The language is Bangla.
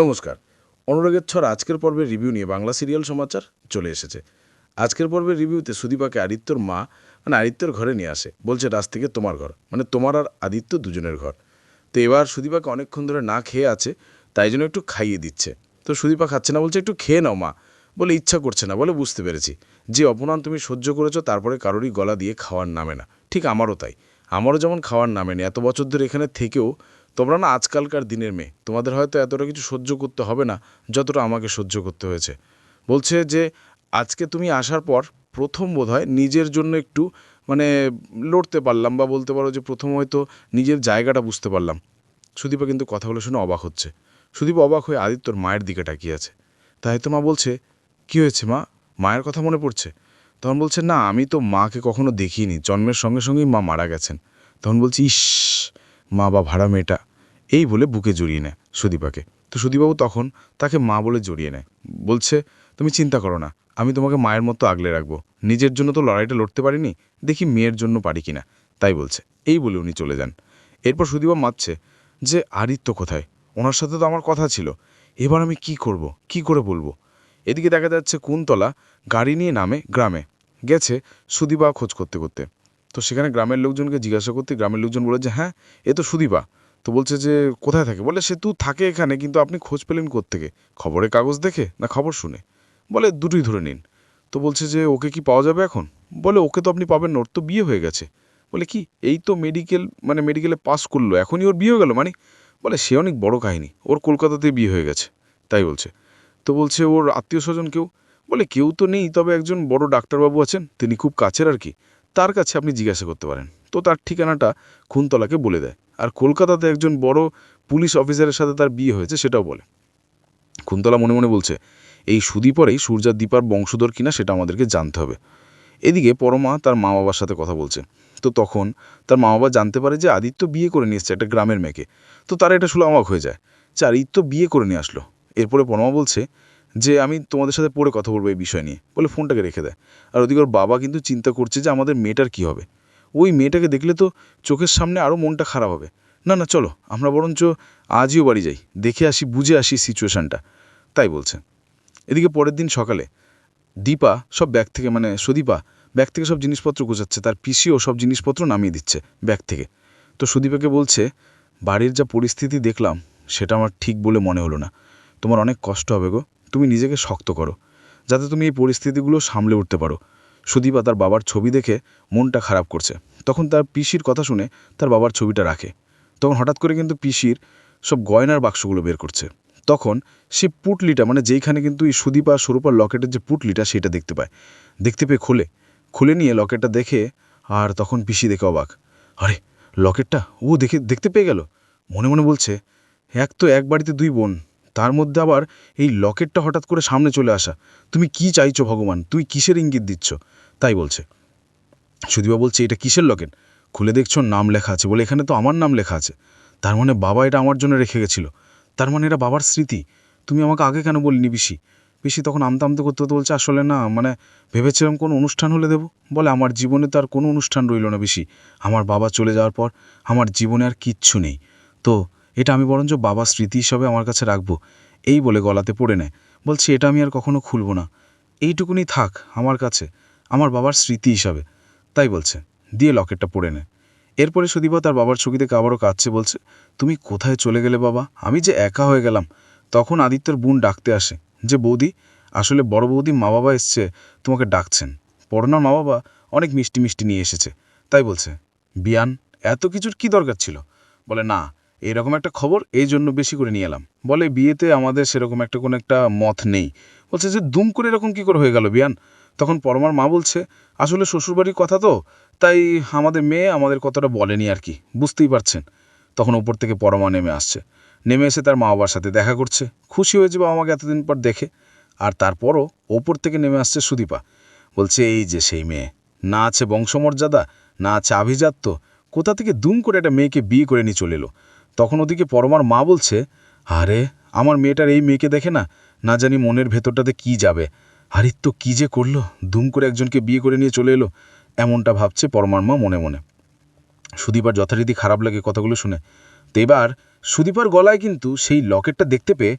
নমস্কার। অনুরাগের ছড় আজকের পর্বের রিভিউ নিয়ে বাংলা সিরিয়াল সমাচার চলে এসেছে। আজকের পর্বের রিভিউতে সুদীপাকে আদিত্যর মা আদিত্যর ঘরে নিয়ে আসে, বলছে রাজ থেকে তোমার ঘর, তোমার আর আদিত্য দুজনের ঘর। তো এবার সুদীপাকে অনেকক্ষণ ধরে না খেয়ে আছে, তাই জন্য একটু খাইয়ে দিচ্ছে। তো সুদীপা খাচ্ছে না, বলছে একটু খেয়ে নাও মা। বলে ইচ্ছা করছে না, বলে বুঝতে পেরেছি যে অপমান তুমি সহ্য করেছো, তারপরে কারোরই গলা দিয়ে খাওয়ার নামে না। ঠিক আমারও তাই, আমারও যেমন খাওয়ার নামে না। এত বছর ধরে এখানে থেকেও তোমরা না আজকালকার দিনের মেয়ে, তোমাদের হয়তো এতটা কিছু সহ্য করতে হবে না যতটা আমাকে সহ্য করতে হয়েছে। বলছে যে আজকে তুমি আসার পর প্রথম বোধহয় নিজের জন্য একটু মানে লড়তে পারলাম, বা বলতে পারো যে প্রথম হয়তো নিজের জায়গাটা বুঝতে পারলাম। সুদীপা কিন্তু কথাগুলো শুনে অবাক হচ্ছে। সুদীপ অবাক হয়ে আদিত্যর মায়ের দিকে তাকিয়ে আছে। তাই তো মা বলছে, কী হয়েছে মা, মায়ের কথা মনে পড়ছে? তখন বলছে, না আমি তো মাকে কখনো দেখিনি, জন্মের সঙ্গে সঙ্গেই মা মারা গেছেন। তখন বলছি, ইস, মা বা ভাড়া মেয়েটা, এই বলে বুকে জড়িয়ে নেয় সুদীপাকে। তো সুদীপবাবু তখন তাকে মা বলে জড়িয়ে নেয়, বলছে তুমি চিন্তা করো না, আমি তোমাকে মায়ের মতো আগলে রাখবো। নিজের জন্য তো লড়াইটা লড়তে পারিনি, দেখি মেয়ের জন্য পারি কিনা, তাই বলছে। এই বলে উনি চলে যান। এরপর সুদীপা মাতছে যে আদিত্য কোথায়, ওনার সাথে তো আমার কথা ছিল, এবার আমি কি করব, কি করে বলবো। এদিকে দেখা যাচ্ছে কুন্তলা গাড়ি নিয়ে নামে গ্রামে গেছে সুদীপা খোঁজ করতে করতে। তো সেখানে গ্রামের লোকজনকে জিজ্ঞাসা করতে গ্রামের লোকজন বলে যে হ্যাঁ, এ তো সুদীপা। তো বলছে যে কোথায় থাকে, বলে সে থাকে এখানে, কিন্তু আপনি খোঁজ পেলেন কোত্থেকে, খবরের কাগজ দেখে না খবর শুনে? বলে দুটোই ধরে নিন। তো বলছে যে ওকে কি পাওয়া যাবে এখন? বলে ওকে তো আপনি পাবেন না, ওর তো বিয়ে হয়ে গেছে। বলে কি, এই তো মেডিকেলে পাস করলো, এখনই ওর বিয়ে হয়ে গেল মানে? বলে সে অনেক বড় কাহিনী, ওর কলকাতাতেই বিয়ে হয়ে গেছে, তাই বলছে। তো বলছে ওর আত্মীয় স্বজন কেউ? বলে কেউ তো নেই, তবে একজন বড় ডাক্তারবাবু আছেন, তিনি খুব কাছের আর কি, তার কাছে আপনি জিজ্ঞাসা করতে পারেন। তো তার ঠিকানাটা খুনতলাকে বলে দেয়, আর কলকাতাতে একজন বড় পুলিশ অফিসারের সাথে তার বিয়ে হয়েছে সেটাও বলে। খুনতলা মনে মনে বলছে, এই সুদীপরেই সূর্যার দীপার বংশধর কিনা সেটা আমাদেরকে জানতে হবে। এদিকে পরমা তার মা বাবার সাথে কথা বলছে। তো তখন তার মা বাবা জানতে পারে যে আদিত্য বিয়ে করে নিয়ে এসছে একটা গ্রামের মেয়েকে। তো তারা এটা শুনে অবাক হয়ে যায় যে আদিত্য বিয়ে করে নিয়ে আসলো। এরপরে পরমা বলছে যে আমি তোমাদের সাথে পরে কথা বলবো এই বিষয় নিয়ে, বলে ফোনটাকে রেখে দেয়। আর ওদিকে ওর বাবা কিন্তু চিন্তা করছে যে আমাদের মেয়েটার কী হবে, ওই মেয়েটাকে দেখলে তো চোখের সামনে আরও মনটা খারাপ হবে। না না, চলো আমরা বরঞ্চ আজইও বাড়ি যাই, দেখে আসি, বুঝে আসি সিচুয়েশানটা, তাই বলছে। এদিকে পরের দিন সকালে দীপা সব ব্যাগ থেকে সুদীপা ব্যাগ থেকে সব জিনিসপত্র গোছাচ্ছে, তার পিসিও সব জিনিসপত্র নামিয়ে দিচ্ছে ব্যাগ থেকে। তো সুদীপাকে বলছে, বাড়ির যা পরিস্থিতি দেখলাম সেটা আমার ঠিক বলে মনে হলো না, তোমার অনেক কষ্ট হবে গো, তুমি নিজেকে শক্ত করো যাতে তুমি এই পরিস্থিতিগুলো সামলে উঠতে পারো। সুদীপা তার বাবার ছবি দেখে মনটা খারাপ করছে, তখন তার পিসির কথা শুনে তার বাবার ছবিটা রাখে। তখন হঠাৎ করে কিন্তু পিসির সব গয়নার বাক্সগুলো বের করছে। তখন সে পুটলিটা যেইখানে কিন্তু এই সুদীপা স্বরূপার লকেটের যে পুটলিটা সেটা দেখতে পায়। দেখতে পেয়ে খুলে নিয়ে লকেটটা দেখে, আর তখন পিসি দেখে অবাক, আরে লকেটটা ও দেখতে পেয়ে গেল। মনে মনে বলছে, এক তো এক বাড়িতে দুই বোন, তার মধ্যে আবার এই লকেটটা হঠাৎ করে সামনে চলে আসা, তুমি কি চাইছো ভগবান, তুমি কিসের ইঙ্গিত দিচ্ছ? তাই বলছে। সুদীপা বলছে, এটা কিসের লকেট? খুলে দেখছো নাম লেখা আছে, বলে এখানে তো আমার নাম লেখা আছে, তার মানে বাবা এটা আমার জন্য রেখে গেছিল, তার মানে এটা বাবার স্মৃতি, তুমি আমাকে আগে কেন বলিনি পিসি? পিসি তখন আমতা আমতা করতে করতে বলছে, আসলে না ভেবেছিলাম কোনো অনুষ্ঠান হলে দেবো, বলে আমার জীবনে তো আর কোনো অনুষ্ঠান রইল না পিসি, আমার বাবা চলে যাওয়ার পর আমার জীবনে আর কিচ্ছু নেই, তো এটা আমি বরঞ্চ বাবার স্মৃতি হিসাবে আমার কাছে রাখবো। এই বলে গলাতে পড়ে নেয়, বলছে এটা আমি আর কখনো খুলব না, এইটুকুনি থাক আমার কাছে, আমার বাবার স্মৃতি হিসাবে, তাই বলছে। দিয়ে লকেটটা পড়ে নেয়। এরপরে সুদীপা তার বাবার ছবি দেখে আবারও কাঁদছে, বলছে, তুমি কোথায় চলে গেলে বাবা, আমি যে একা হয়ে গেলাম। তখন আদিত্যর বোন ডাকতে আসে যে বৌদি, আসলে বড় বৌদি মা বাবা এসছে, তোমাকে ডাকছেন। পড়নার মা বাবা অনেক মিষ্টি মিষ্টি নিয়ে এসেছে, তাই বলছে। বিয়ান, এত কিছুর কি দরকার ছিল? বলে না, এরকম একটা খবর এই জন্য বেশি করে নিয়ে এলাম। বলে বিয়েতে আমাদের সেরকম কোনো একটা মত নেই। বলছে যে দুম করে এরকম কী করে হয়ে গেল বিয়ান? তখন পরমার মা বলছে, আসলে শ্বশুরবাড়ির কথা তো, তাই আমাদের মেয়ে আমাদের কথাটা বলেনি আর কি, বুঝতেই পারছেন। তখন ওপর থেকে পরমা নেমে আসছে, নেমে এসে তার মা বাবার সাথে দেখা করছে, খুশি হয়েছে বাবা আমাকে এতদিন পর দেখে। আর তারপরও ওপর থেকে নেমে আসছে সুদীপা, বলছে এই যে সেই মেয়ে, না আছে বংশমর্যাদা, না আছে আভিজাত্য, কোথা থেকে দুম করে একটা মেয়েকে বিয়ে করে নিয়ে চলে এলো। তখন ওদিকে পরমার মা বলছে, আরে আমার মেয়েটার এই মেয়েকে দেখে না না জানি মনের ভেতরটাতে কি যাবে, হারিত্য কী যে করলো, দুম করে একজনকে বিয়ে করে নিয়ে চলে এলো, এমনটা ভাবছে পরমার মা মনে মনে। সুদীপার যথারীতি খারাপ লাগে কথাগুলো শুনে। তো এবার সুদীপার গলায় কিন্তু সেই লকেটটা দেখতে পেয়ে